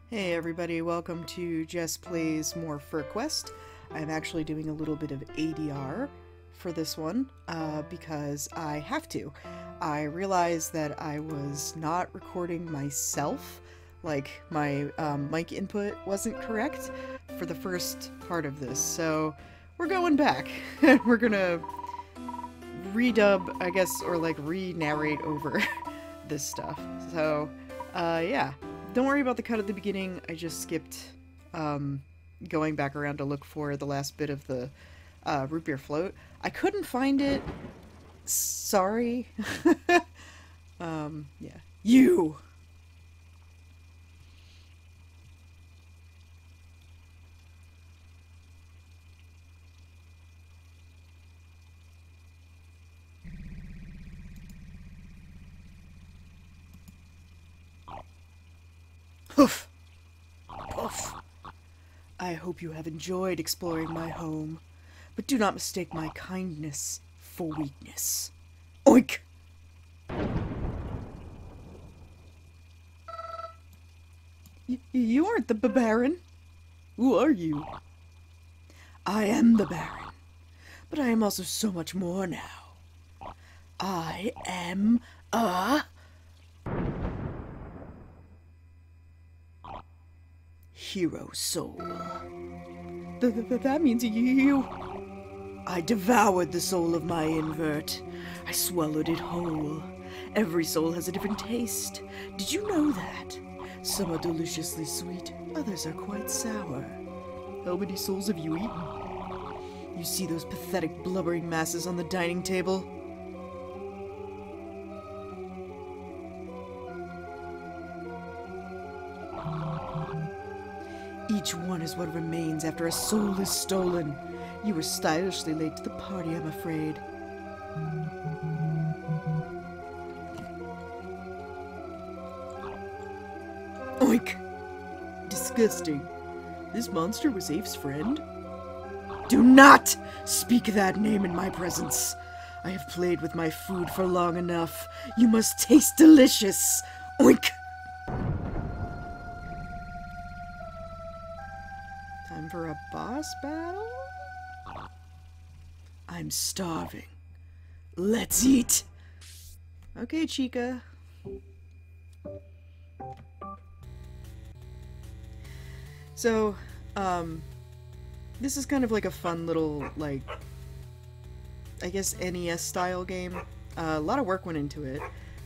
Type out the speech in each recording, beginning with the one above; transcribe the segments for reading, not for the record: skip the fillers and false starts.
Hey everybody, welcome to Jess Plays More Furquest. I'm actually doing a little bit of ADR for this one, because I have to. I realized that I was not recording myself, like my mic input wasn't correct for the first part of this, so we're going back. We're gonna redub, I guess, or like re-narrate over this stuff. So, yeah. Don't worry about the cut at the beginning. I just skipped going back around to look for the last bit of the root beer float. I couldn't find it. Sorry. Yeah. You! Hoof! Poof! I hope you have enjoyed exploring my home, but do not mistake my kindness for weakness. Oink! You aren't the Baron. Who are you? I am the Baron, but I am also so much more now. I am a hero soul. That means you... I devoured the soul of my invert. I swallowed it whole. Every soul has a different taste. Did you know that? Some are deliciously sweet, others are quite sour. How many souls have you eaten? You see those pathetic blubbering masses on the dining table? Each one is what remains after a soul is stolen. You were stylishly late to the party, I'm afraid. Oink! Disgusting. This monster was Afe's friend? Do not speak that name in my presence. I have played with my food for long enough. You must taste delicious. Oink! Time for a boss battle? I'm starving. Let's eat! Okay, Chica. So, this is kind of like a fun little, like, I guess NES style game. A lot of work went into it,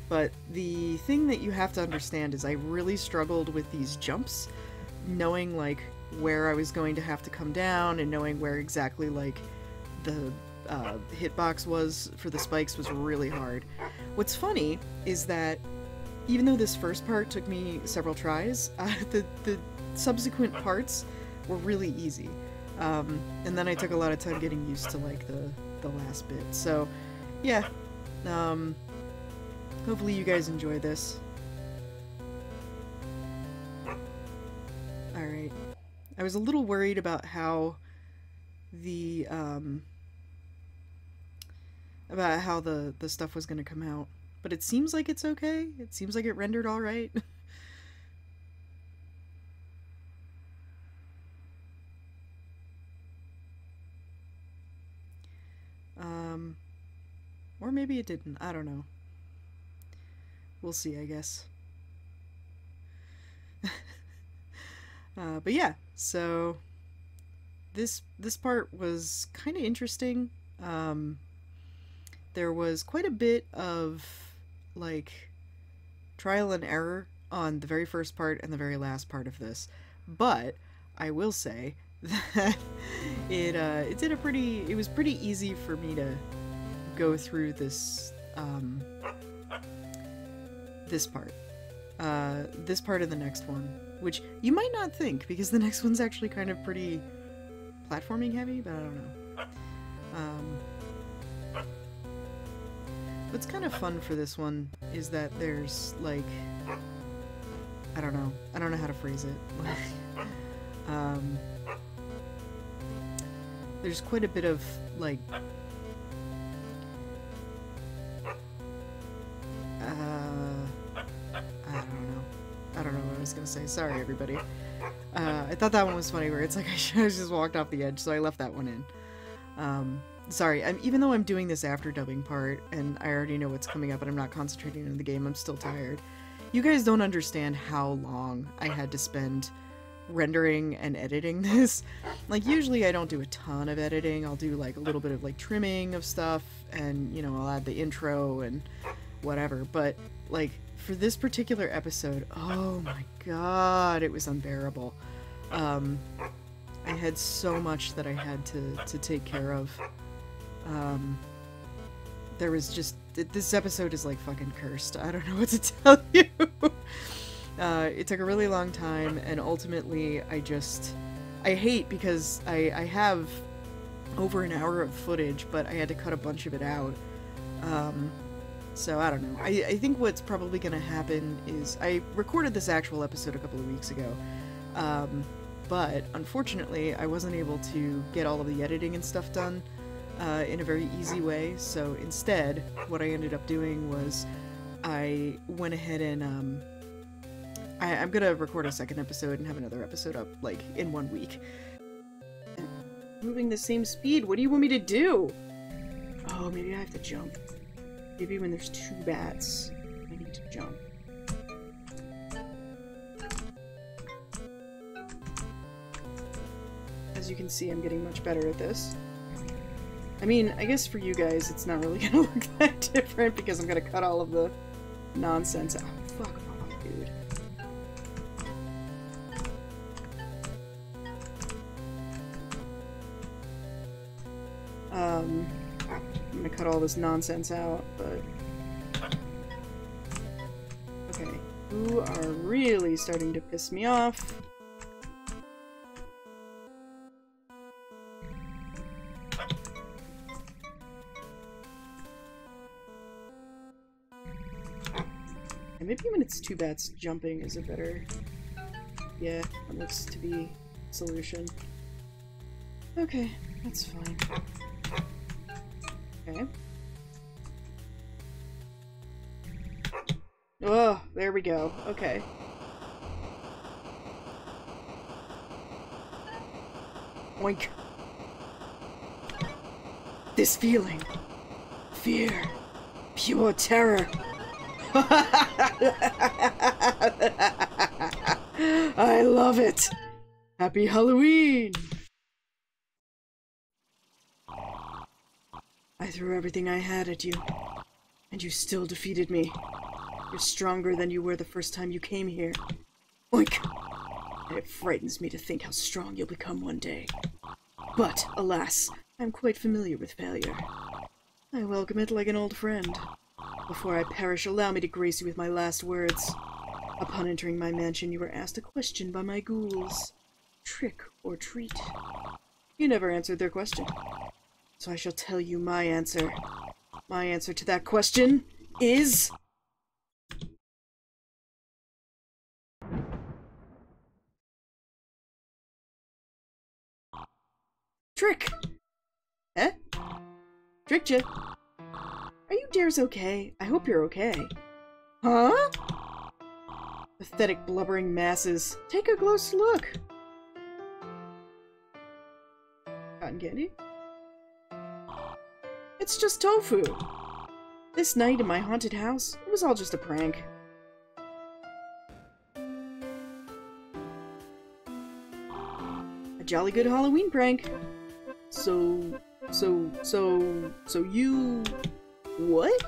but the thing that you have to understand is I really struggled with these jumps, knowing, like, where I was going to have to come down and knowing where exactly, like, the hitbox was for the spikes was really hard. What's funny is that even though this first part took me several tries, the subsequent parts were really easy. And then I took a lot of time getting used to, like, the last bit. So, yeah. Hopefully you guys enjoy this. Alright. I was a little worried about how the stuff was gonna come out. But it seems like it's okay. It seems like it rendered alright. Or maybe it didn't. I don't know. We'll see, I guess. But yeah, so this part was kind of interesting. There was quite a bit of, like, trial and error on the very first part and the very last part of this, but I will say that it was pretty easy for me to go through this this part and the next one, which you might not think, because the next one's actually kind of pretty platforming heavy, but I don't know. What's kind of fun for this one is that there's, like, I don't know how to phrase it. There's quite a bit of, like, I don't know what I was was gonna say. Sorry, everybody. I thought that one was funny where it's like I just walked off the edge, so I left that one in. Sorry, even though I'm doing this after dubbing part, and I already know what's coming up and I'm not concentrating on the game, I'm still tired. You guys don't understand how long I had to spend rendering and editing this. Like, usually I don't do a ton of editing. I'll do like a little bit of like trimming of stuff, and you know, I'll add the intro and whatever, but like for this particular episode, oh my god, it was unbearable. I had so much that I had to take care of. There was just, this episode is like fucking cursed. I don't know what to tell you. It took a really long time, and ultimately I hate because I have over an hour of footage, but I had to cut a bunch of it out. So I don't know. I think what's probably gonna happen is, I recorded this actual episode a couple of weeks ago, but unfortunately I wasn't able to get all of the editing and stuff done in a very easy way, so instead what I ended up doing was I went ahead and I'm gonna record a second episode and have another episode up like in 1 week. Moving the same speed, what do you want me to do? Oh, maybe I have to jump. Maybe when there's 2 bats, I need to jump. As you can see, I'm getting much better at this. I mean, I guess for you guys, it's not really gonna look that different because I'm gonna cut all of the nonsense out. Oh, fuck off, dude. I'm gonna cut all this nonsense out, but... Okay, you are really starting to piss me off. And maybe when it's 2 bats, jumping is a better... Yeah, that looks to be a solution. Okay, that's fine. Okay. Oh, there we go. Okay. Oink. This feeling. Fear. Pure terror. I love it. Happy Halloween. I threw everything I had at you, and you still defeated me. You're stronger than you were the first time you came here. Oink! And it frightens me to think how strong you'll become one day. But, alas, I'm quite familiar with failure. I welcome it like an old friend. Before I perish, allow me to grace you with my last words. Upon entering my mansion, you were asked a question by my ghouls. Trick or treat? You never answered their question. So I shall tell you my answer. My answer to that question is... Trick! Eh? Tricked ya? Are you dares okay? I hope you're okay. Huh? Pathetic blubbering masses. Take a close look. Cotton candy? It's just tofu. This night in my haunted house, it was all just a prank. A jolly good Halloween prank. So you... What?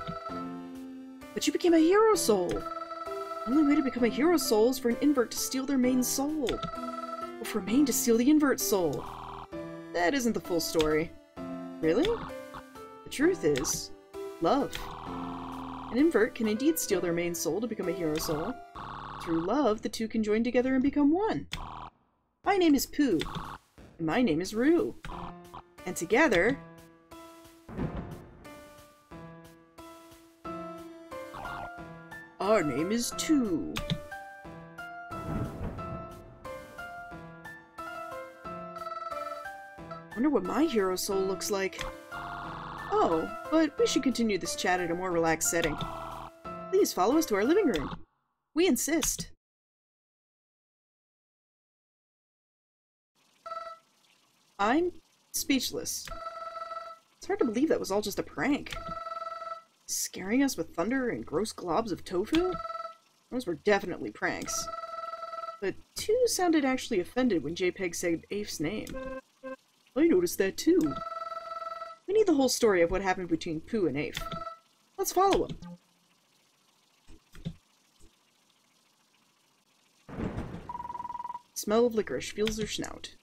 But you became a hero soul. The only way to become a hero soul is for an invert to steal their main soul. Or for a main to steal the invert's soul. That isn't the full story. Really? The truth is, love. An invert can indeed steal their main soul to become a hero soul. Through love, the two can join together and become one. My name is Pooh. And my name is Roo. And together... our name is Two. Wonder what my hero soul looks like. Oh, but we should continue this chat at a more relaxed setting. Please follow us to our living room. We insist. I'm speechless. It's hard to believe that was all just a prank. Scaring us with thunder and gross globs of tofu? Those were definitely pranks. But 2 sounded actually offended when JPEG said Afe's name. I noticed that too. We need the whole story of what happened between Pooh and Afe. Let's follow him. Smell of licorice fills their snout.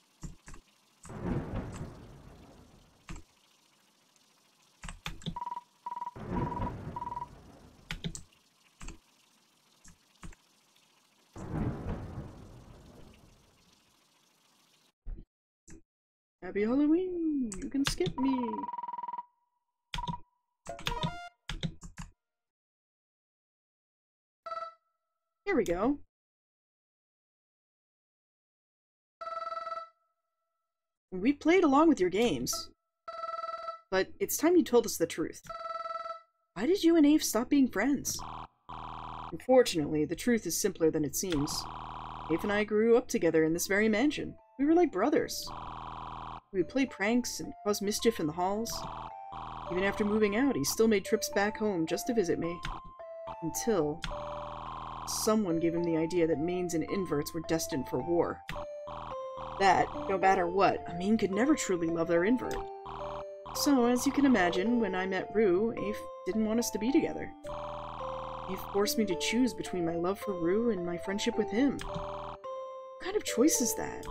Happy Halloween! You can skip me! Here we go. We played along with your games. But it's time you told us the truth. Why did you and Afe stop being friends? Unfortunately, the truth is simpler than it seems. Afe and I grew up together in this very mansion. We were like brothers. We would play pranks and cause mischief in the halls. Even after moving out, he still made trips back home just to visit me. Until someone gave him the idea that mains and inverts were destined for war. That, no matter what, a main could never truly love their invert. So, as you can imagine, when I met Rue, Afe didn't want us to be together. Afe forced me to choose between my love for Rue and my friendship with him. What kind of choice is that?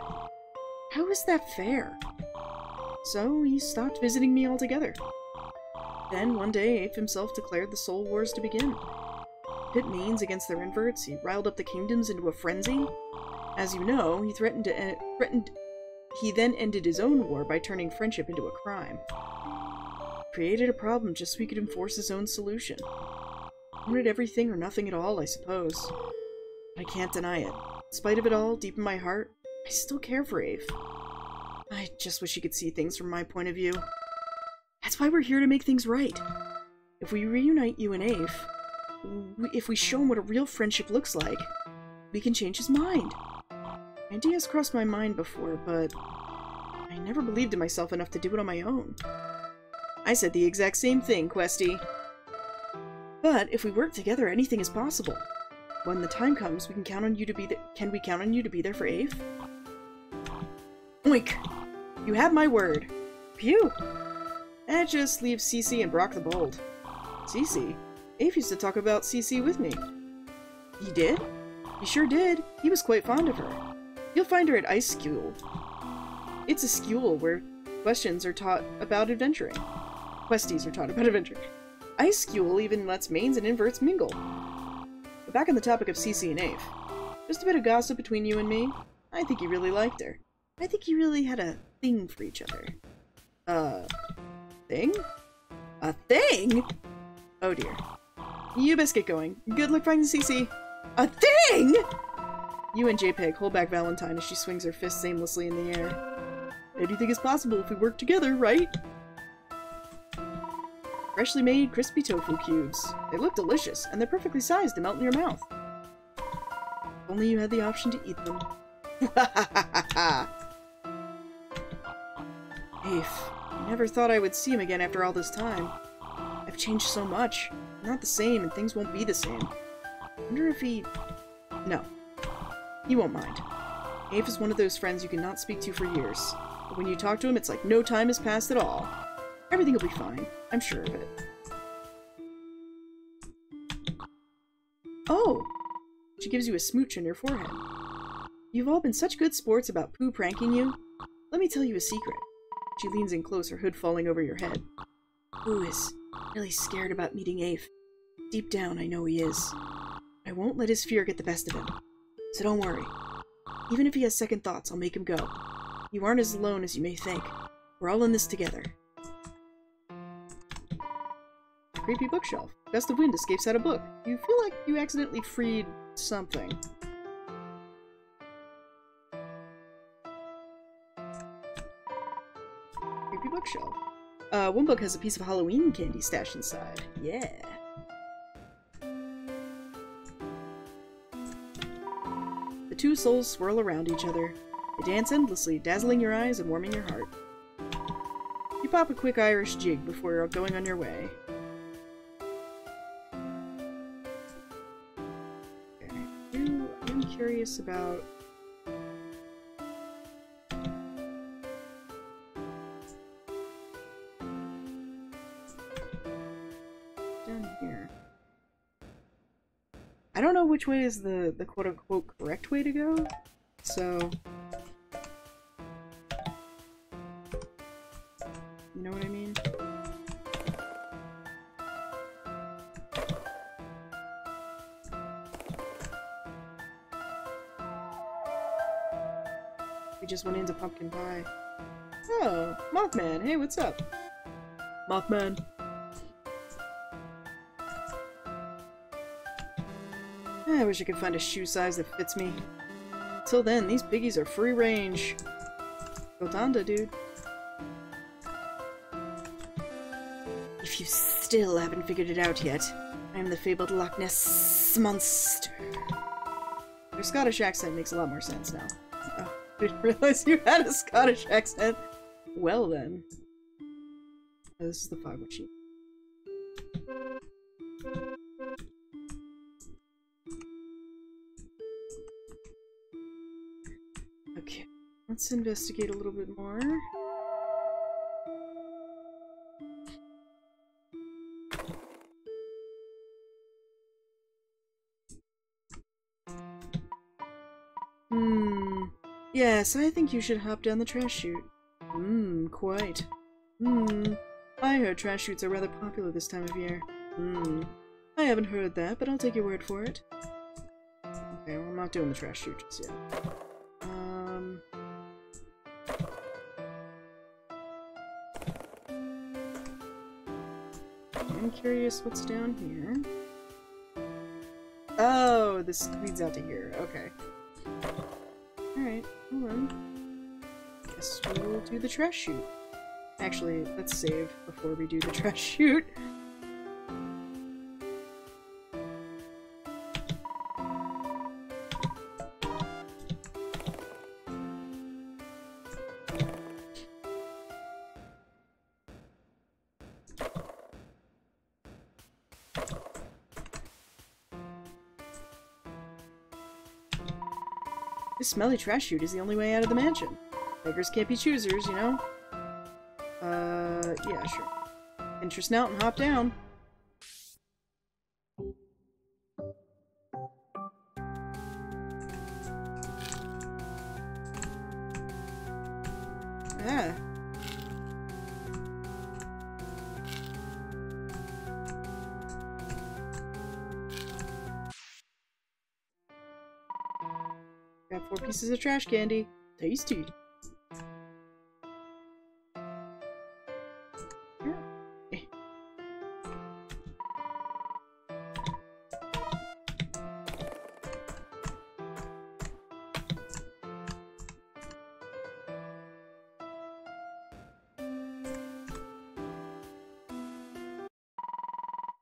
How is that fair? So, he stopped visiting me altogether. Then, one day, Afe himself declared the Soul Wars to begin. Pit mains against their inverts, he riled up the kingdoms into a frenzy. As you know, he then ended his own war by turning friendship into a crime. Created a problem just so he could enforce his own solution. Wanted everything or nothing at all, I suppose. But I can't deny it. In spite of it all, deep in my heart, I still care for Afe. I just wish he could see things from my point of view. That's why we're here to make things right. If we reunite you and Afe, if we show him what a real friendship looks like, we can change his mind. Ideas crossed my mind before, but I never believed in myself enough to do it on my own. I said the exact same thing, Questy. But if we work together, anything is possible. When the time comes, we can count on you to be there. Can we count on you to be there for Afe? Oink! You have my word. Phew! That just leaves Cece and Brock the Bold. Cece? Afe used to talk about Cece with me. He did? He sure did. He was quite fond of her. You'll find her at Ice School. It's a school where questions are taught about adventuring. Questies are taught about adventuring. Ice School even lets mains and inverts mingle. But back on the topic of Cece and Afe. Just a bit of gossip between you and me. I think you really liked her. I think you really had a thing for each other. Thing? A thing? Oh dear. You best get going. Good luck finding Cece. A thing?! You and JPEG hold back Valentine as she swings her fists aimlessly in the air. Anything is possible if we work together, right? Freshly made crispy tofu cubes. They look delicious, and they're perfectly sized to melt in your mouth. If only you had the option to eat them. Afe, I never thought I would see him again after all this time. I've changed so much. I'm not the same, and things won't be the same. I wonder if he... No. He won't mind. Afe is one of those friends you cannot speak to for years. But when you talk to him, it's like no time has passed at all. Everything will be fine. I'm sure of it. Oh! She gives you a smooch on your forehead. You've all been such good sports about Pooh pranking you. Let me tell you a secret. She leans in close, her hood falling over your head. Pooh is really scared about meeting Afe. Deep down, I know he is. I won't let his fear get the best of him. So don't worry. Even if he has second thoughts, I'll make him go. You aren't as alone as you may think. We're all in this together. Creepy bookshelf. Gust of wind escapes out a book. You feel like you accidentally freed something. Creepy bookshelf. One book has a piece of Halloween candy stashed inside. Yeah. The two souls swirl around each other. They dance endlessly, dazzling your eyes and warming your heart. You pop a quick Irish jig before going on your way. Okay. I'm curious about... down here. I don't know which way is the quote-unquote correct way to go, so... you know what I mean? We just went into pumpkin pie. Oh, Mothman! Hey, what's up? Mothman! I wish I could find a shoe size that fits me. Until then, these biggies are free range. Gotanda, dude. If you still haven't figured it out yet, I am the fabled Loch Ness Monster. Your Scottish accent makes a lot more sense now. Oh, I didn't realize you had a Scottish accent. Well then. Oh, this is the fog machine. Okay, let's investigate a little bit more. Yes, I think you should hop down the trash chute. Quite. I heard trash chutes are rather popular this time of year. I haven't heard that, but I'll take your word for it. Okay, well, I'm not doing the trash chute just yet. I'm curious what's down here. Oh, this leads out to here. Okay. Alright, hold on. Guess we'll do the trash chute. Actually, let's save before we do the trash chute. This smelly trash chute is the only way out of the mansion. Beggars can't be choosers, you know? Yeah, sure. Pinch your snout and hop down. Yeah. Got 4 pieces of trash candy. Tasty.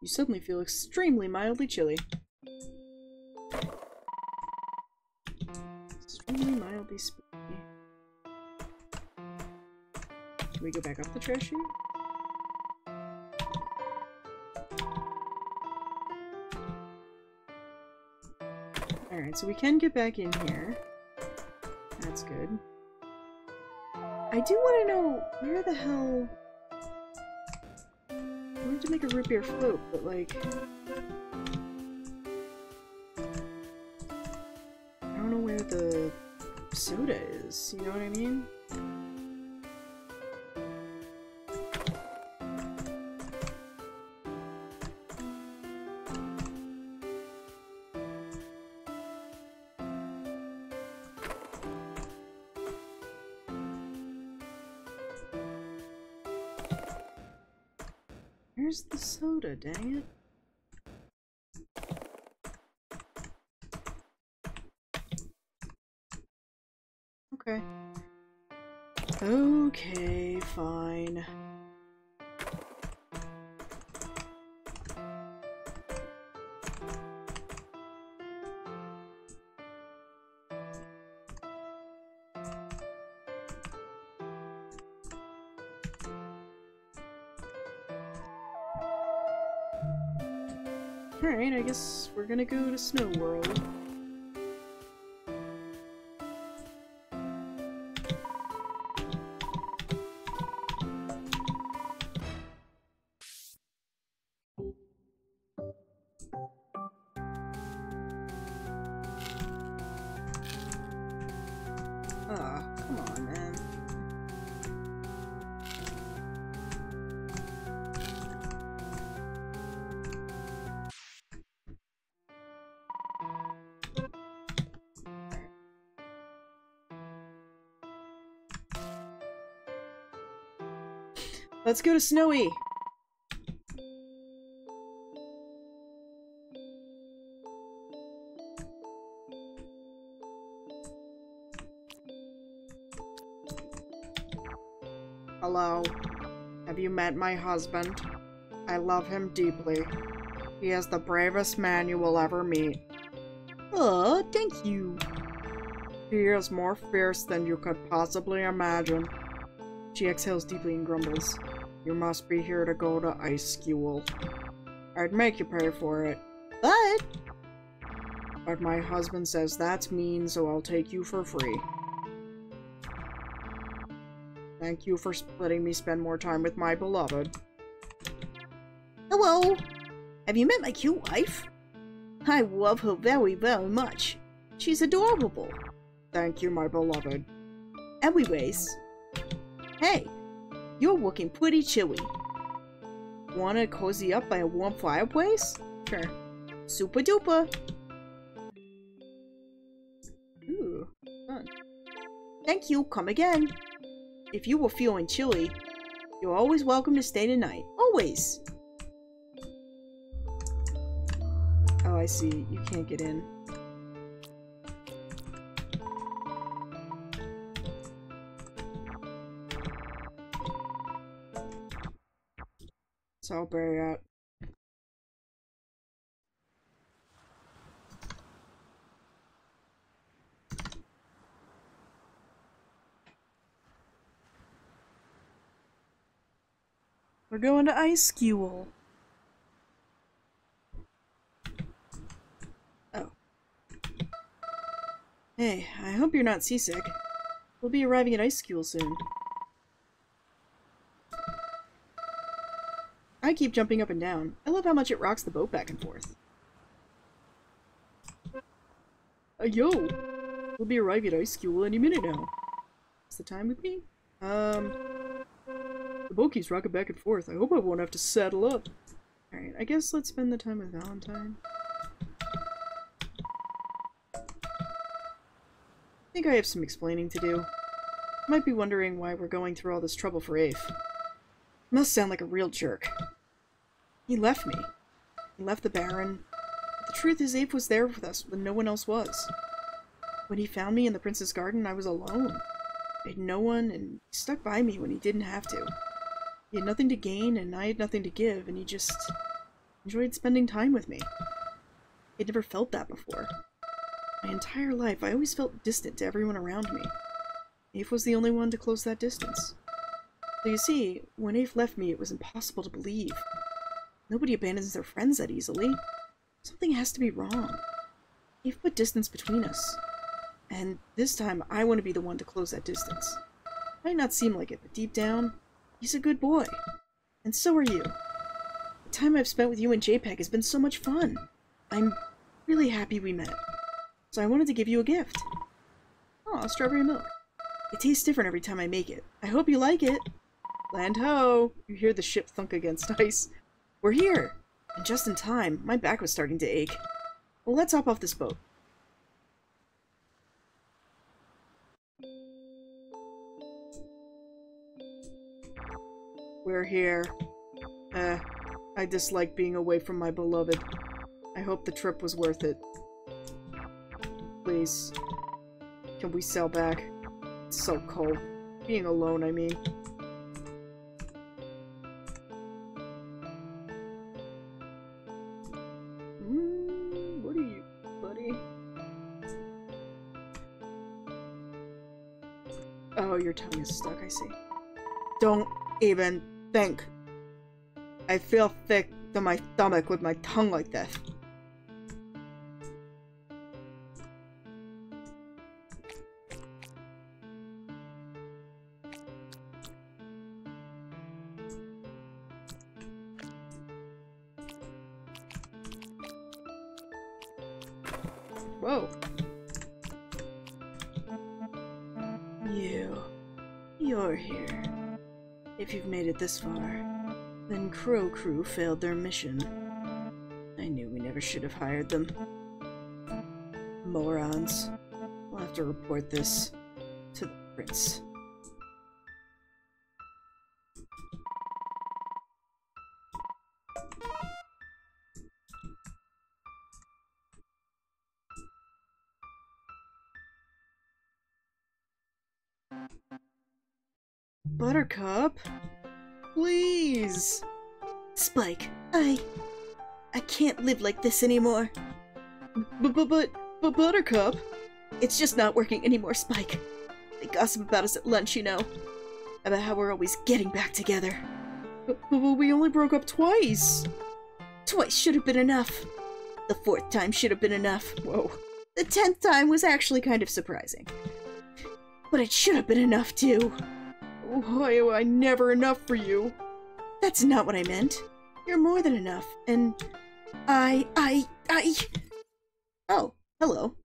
You suddenly feel extremely mildly chilly. Extremely mildly spooky. Can we go back up the trash chute? Alright, so we can get back in here. That's good. I do want to know where the hell... I wanted to make a root beer float, but like... I don't know where the soda is, you know what I mean? Where's the soda, dang it? Okay. Okay, fine. Alright, I guess we're gonna go to Snow World. Come on, man. Let's go to Snowy! Hello. Have you met my husband? I love him deeply. He is the bravest man you will ever meet. Oh, thank you. He is more fierce than you could possibly imagine. She exhales deeply and grumbles. You must be here to go to ice school. I'd make you pay for it. But my husband says that's mean, so I'll take you for free. Thank you for letting me spend more time with my beloved. Hello! Have you met my cute wife? I love her very, very much. She's adorable. Thank you, my beloved. Anyways. Hey, you're looking pretty chilly. Wanna cozy up by a warm fireplace? Sure. Super duper. Ooh, fun. Thank you, come again. If you were feeling chilly, you're always welcome to stay tonight. Always! Oh, I see. You can't get in. So I'll bury out. We're going to ice school. Oh. Hey, I hope you're not seasick. We'll be arriving at ice school soon. I keep jumping up and down. I love how much it rocks the boat back and forth. Yo! We'll be arriving at ice school any minute now. What's the time with me? The boat keeps rocking back and forth. I hope I won't have to saddle up. Alright, I guess let's spend the time with Valentine. I think I have some explaining to do. You might be wondering why we're going through all this trouble for Afe. Must sound like a real jerk. He left me. He left the Baron. But the truth is, Afe was there with us when no one else was. When he found me in the Prince's Garden, I was alone. I had no one, and he stuck by me when he didn't have to. He had nothing to gain, and I had nothing to give, and he just enjoyed spending time with me. I'd never felt that before. My entire life, I always felt distant to everyone around me. Afe was the only one to close that distance. So you see, when Afe left me, it was impossible to believe. Nobody abandons their friends that easily. Something has to be wrong. Afe put distance between us. And this time, I want to be the one to close that distance. Might not seem like it, but deep down, he's a good boy. And so are you. The time I've spent with you and JPEG has been so much fun. I'm really happy we met. So I wanted to give you a gift. Aw, strawberry milk. It tastes different every time I make it. I hope you like it. Land ho! You hear the ship thunk against ice. We're here! And just in time, my back was starting to ache. Well, let's hop off this boat. We're here. I dislike being away from my beloved. I hope the trip was worth it. Please. Can we sail back? It's so cold. Being alone, I mean. What are you, buddy? Oh, your tongue is stuck, I see. Don't even think. I feel on my stomach with my tongue like that. Whoa. You're here. If you've made it this far, then Crow Crew failed their mission. I knew we never should have hired them. Morons. We'll have to report this to the prince. Buttercup? Please! Spike, I can't live like this anymore. But Buttercup? It's just not working anymore, Spike. They gossip about us at lunch, you know. About how we're always getting back together. But we only broke up twice. Twice should have been enough. The 4th time should have been enough. Whoa. The 10th time was actually kind of surprising. But it should have been enough, too. Why am I never enough for you? That's not what I meant. You're more than enough, and Oh, hello.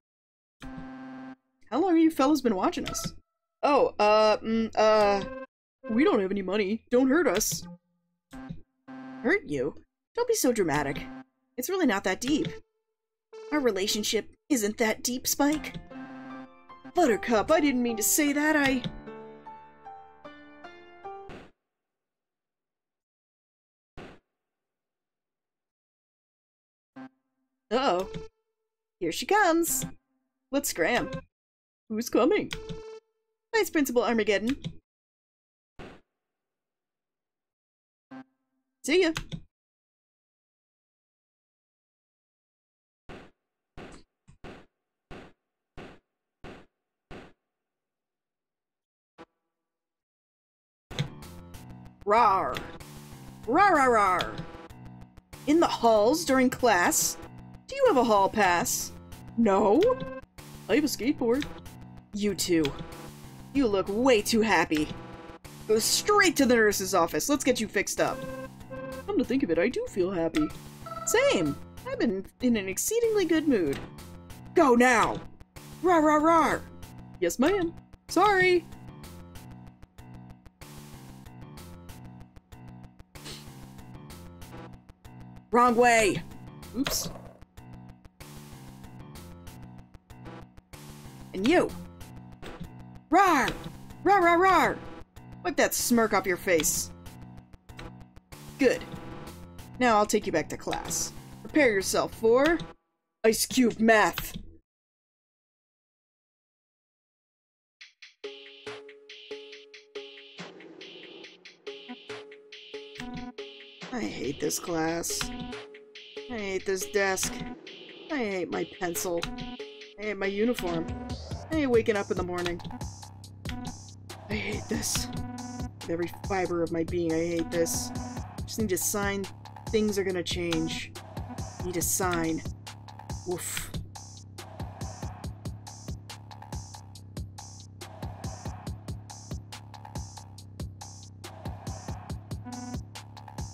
How long have you fellas been watching us? Oh, we don't have any money. Don't hurt us. Hurt you? Don't be so dramatic. It's really not that deep. Our relationship isn't that deep, Spike. Buttercup, I didn't mean to say that, Uh-oh. Here she comes. Let's scram. Who's coming? Vice Principal Armageddon. See ya. Rawr. Rawr, rawr, rawr. In the halls during class? Do you have a hall pass? No? I have a skateboard. You two. You look way too happy. Go straight to the nurse's office. Let's get you fixed up. Come to think of it, I do feel happy. Same. I've been in an exceedingly good mood. Go now! Rawr, rawr, rawr! Yes, ma'am. Sorry. Wrong way! Oops. And you! Rawr! Rawr, rawr, rawr! Wipe that smirk off your face. Good. Now I'll take you back to class. Prepare yourself for Ice Cube Math. I hate this class. I hate this desk. I hate my pencil. I hate my uniform. I hate waking up in the morning. I hate this. With every fiber of my being, I hate this. Just need to sign. Things are gonna change. Need a sign. Woof.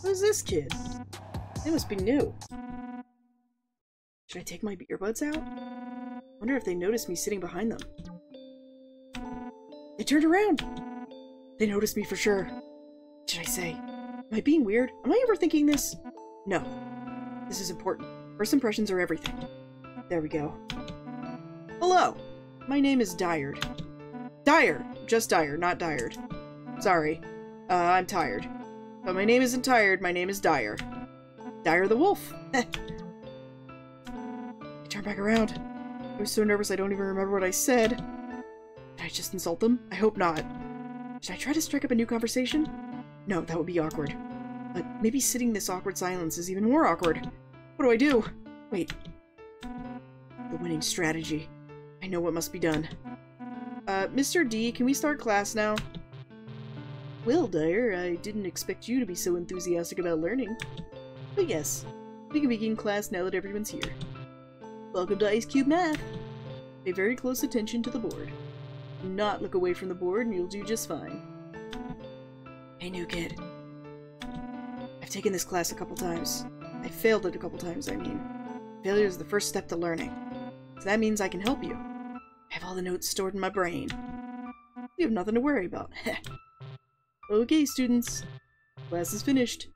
Who's this kid? They must be new. Should I take my earbuds out? Wonder if they noticed me sitting behind them. They turned around! They noticed me for sure. What should I say? Am I being weird? Am I overthinking this? No. This is important. First impressions are everything. There we go. Hello! My name is Dyard. Dyer! Just Dyer, not Dyard. Sorry. I'm tired. But my name isn't Tired, my name is Dyer. Dyer the Wolf! I turned back around. I was so nervous I don't even remember what I said. Did I just insult them? I hope not. Should I try to strike up a new conversation? No, that would be awkward. But maybe sitting in this awkward silence is even more awkward. What do I do? Wait. The winning strategy. I know what must be done. Mr. D, can we start class now? Well, Dyer, I didn't expect you to be so enthusiastic about learning. But yes, we can begin class now that everyone's here. Welcome to Ice Cube Math. Pay very close attention to the board. Do not look away from the board and you'll do just fine. Hey, new kid. I've taken this class a couple times. I failed it a couple times, I mean. Failure is the first step to learning. So that means I can help you. I have all the notes stored in my brain. You have nothing to worry about. Okay, students. Class is finished.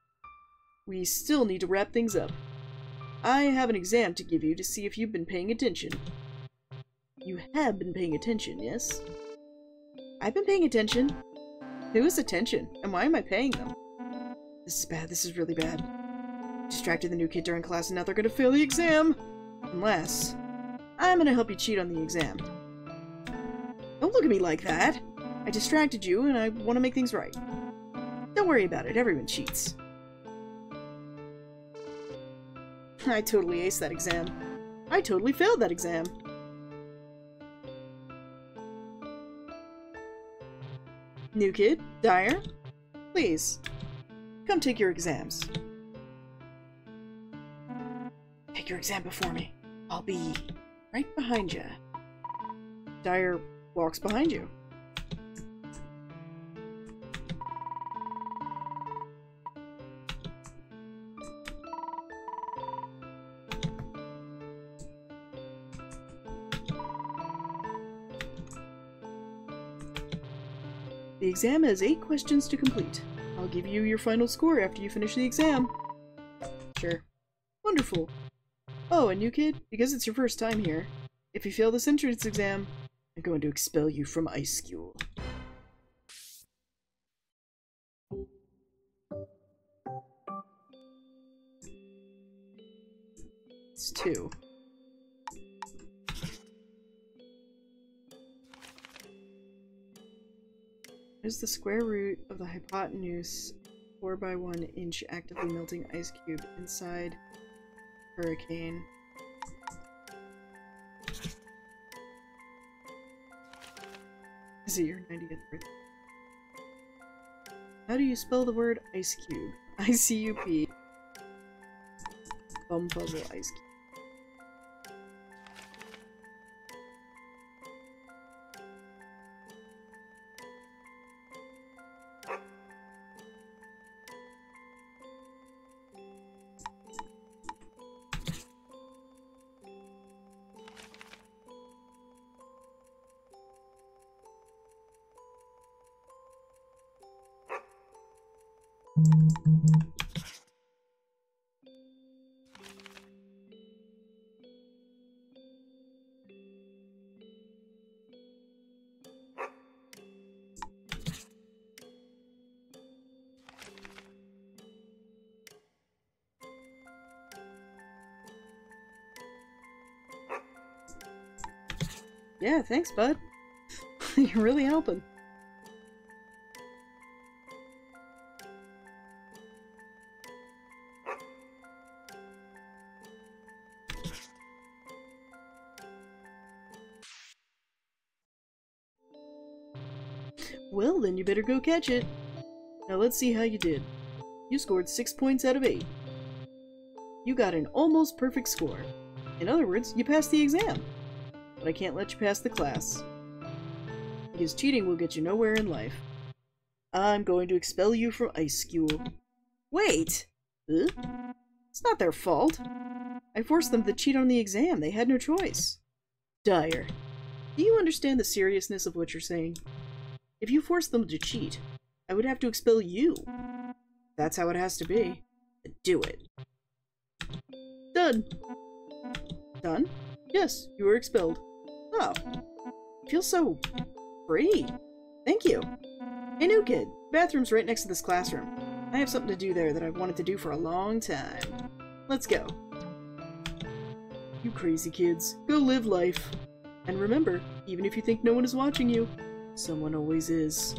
We still need to wrap things up. I have an exam to give you to see if you've been paying attention. You have been paying attention, yes? I've been paying attention. Whose attention? And why am I paying them? This is bad. This is really bad. Distracted the new kid during class and now they're gonna fail the exam! Unless... I'm gonna help you cheat on the exam. Don't look at me like that! I distracted you and I want to make things right. Don't worry about it. Everyone cheats. I totally aced that exam. I totally failed that exam. New kid, Dyer, please, come take your exams. Take your exam before me. I'll be right behind you. Dyer walks behind you. The exam has 8 questions to complete. I'll give you your final score after you finish the exam. Sure. Wonderful. Oh, and new kid, because it's your first time here, if you fail this entrance exam, I'm going to expel you from Ice School. It's 2. What is the square root of the hypotenuse 4 by 1 inch actively melting ice cube inside hurricane? Is it your 90th birthday? How do you spell the word ice cube? I-C-U-P. Bum puzzle ice cube. Yeah, thanks, bud. You're really helping. Well, then you better go catch it. Now let's see how you did. You scored 6 points out of 8. You got an almost perfect score. In other words, you passed the exam. But I can't let you pass the class. Because cheating will get you nowhere in life. I'm going to expel you from Ice School. Wait! Huh? It's not their fault. I forced them to cheat on the exam. They had no choice. Dyer, do you understand the seriousness of what you're saying? If you forced them to cheat, I would have to expel you. That's how it has to be. Do it. Done. Done? Yes, you were expelled. Oh. I feel so free. Thank you. Hey, new kid. The bathroom's right next to this classroom. I have something to do there that I've wanted to do for a long time. Let's go. You crazy kids. Go live life. And remember, even if you think no one is watching you, someone always is.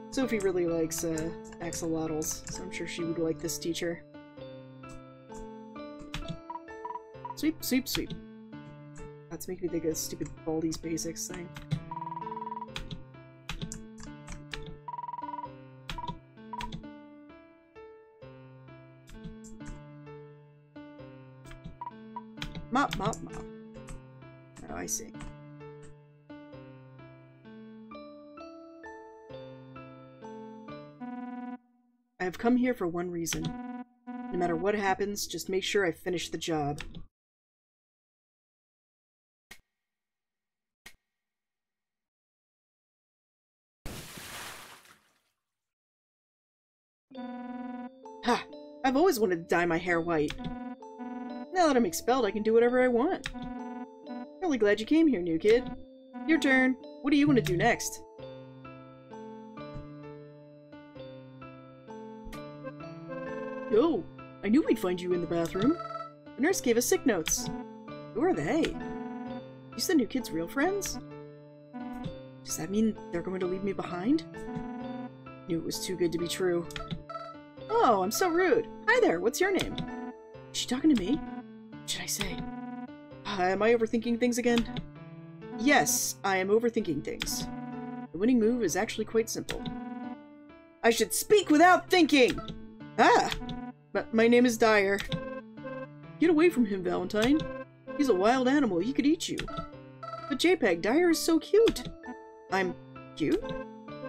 Sophie really likes axolotls, so I'm sure she would like this teacher. Sweep, sweep, sweep. That's making me think of the stupid Baldi's Basics thing. Mop, mop, mop. Oh, I see. I have come here for one reason. No matter what happens, just make sure I finish the job. Ha! I've always wanted to dye my hair white. Now that I'm expelled, I can do whatever I want. Really glad you came here, new kid. Your turn. What do you want to do next? Yo, I knew we'd find you in the bathroom. The nurse gave us sick notes. Who are they? These the new kid's real friends? Does that mean they're going to leave me behind? Knew it was too good to be true. Oh, I'm so rude. Hi there, what's your name? Is she talking to me? What should I say? Am I overthinking things again? Yes, I am overthinking things. The winning move is actually quite simple. I should speak without thinking! Ah! My name is Dyer. Get away from him, Valentine. He's a wild animal, he could eat you. But JPEG, Dyer is so cute. I'm cute?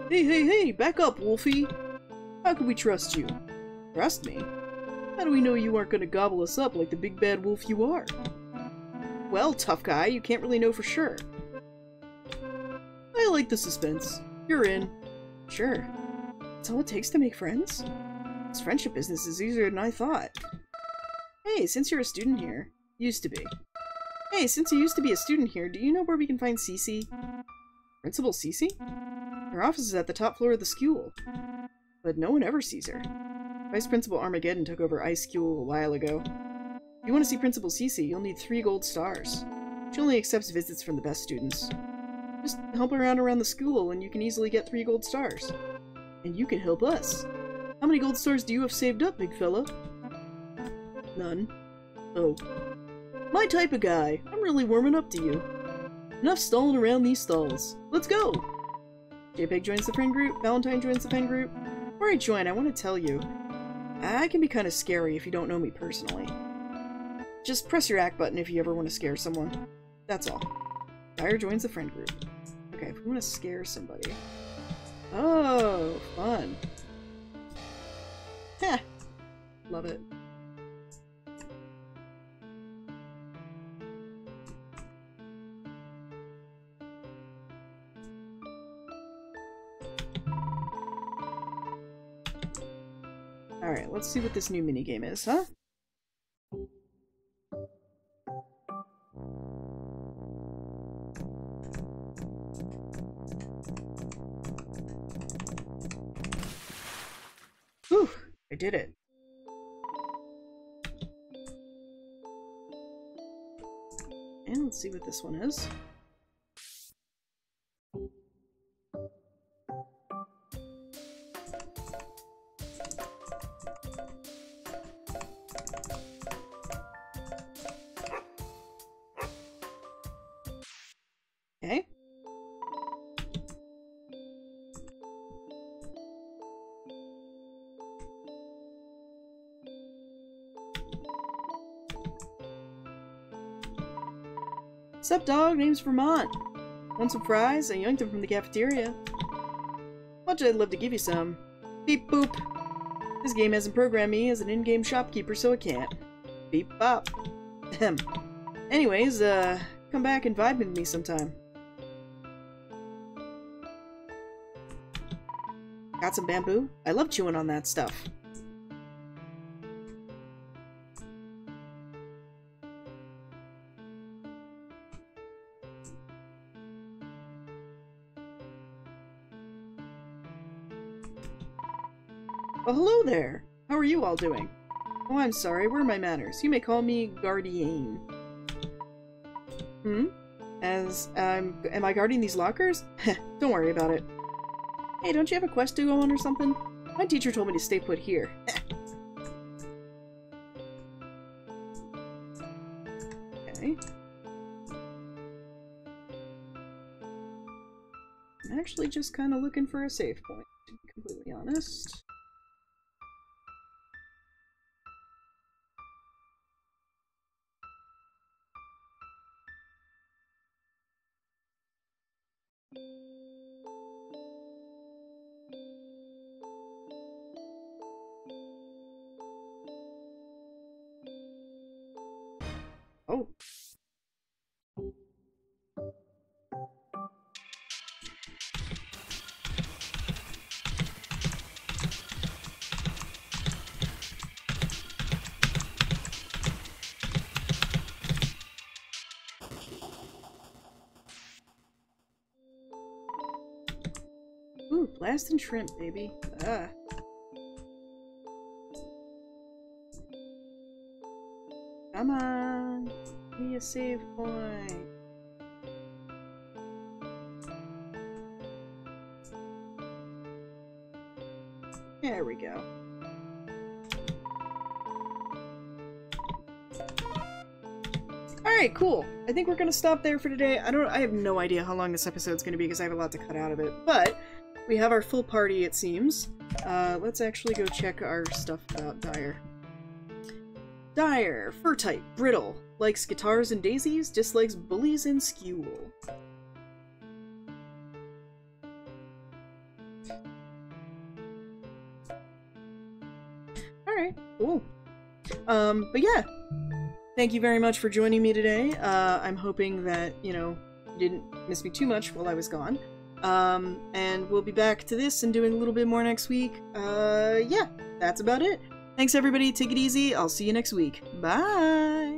Hey, back up, Wolfie. How can we trust you? Trust me? How do we know you aren't gonna gobble us up like the big bad wolf you are? Well, tough guy, you can't really know for sure. I like the suspense. You're in. Sure. That's all it takes to make friends? This friendship business is easier than I thought. Hey, since you're a student here. Used to be. Hey, since you used to be a student here, do you know where we can find Cece? Principal Cece? Her office is at the top floor of the school. But no one ever sees her. Vice Principal Armageddon took over Ice School a while ago. If you want to see Principal Cece, you'll need 3 gold stars. She only accepts visits from the best students. Just help her around the school and you can easily get 3 gold stars. And you can help us. How many gold stars do you have saved up, big fella? None. Oh. My type of guy. I'm really warming up to you. Enough stalling around these stalls. Let's go! JPEG joins the friend group, Valentine joins the friend group. Before I join, I want to tell you, I can be kind of scary if you don't know me personally. Just press your act button if you ever want to scare someone. That's all. Dyer joins the friend group. Okay, if we want to scare somebody. Oh, fun. Heh. Love it. Alright, let's see what this new minigame is, huh? Whew, I did it. And let's see what this one is. Okay. Sup, dog? Name's Vermont. Want some fries? I yanked them from the cafeteria. Much I'd love to give you some. Beep boop. This game hasn't programmed me as an in-game shopkeeper, so it can't. Beep bop. Ahem. Anyways, come back and vibe with me sometime. Got some bamboo? I love chewing on that stuff. Well, hello there! How are you all doing? Oh, I'm sorry, where are my manners? You may call me Guardian. Hmm? Am I guarding these lockers? Heh, don't worry about it. Hey, don't you have a quest to go on or something? My teacher told me to stay put here. Okay. I'm actually just kind of looking for a save point, to be completely honest. Oh. Ooh, blast and shrimp, baby. Ah. Come on. Give me a save point. There we go. Alright, cool. I think we're gonna stop there for today. I have no idea how long this episode's gonna be because I have a lot to cut out of it, but we have our full party, it seems. Let's actually go check our stuff about Dyer. Dyer, fur type, brittle, likes guitars and daisies, dislikes bullies and skewel. Alright, cool. But yeah, thank you very much for joining me today. I'm hoping that, you know, you didn't miss me too much while I was gone. And we'll be back to this and doing a little bit more next week. Yeah, that's about it. Thanks everybody, take it easy, I'll see you next week. Bye!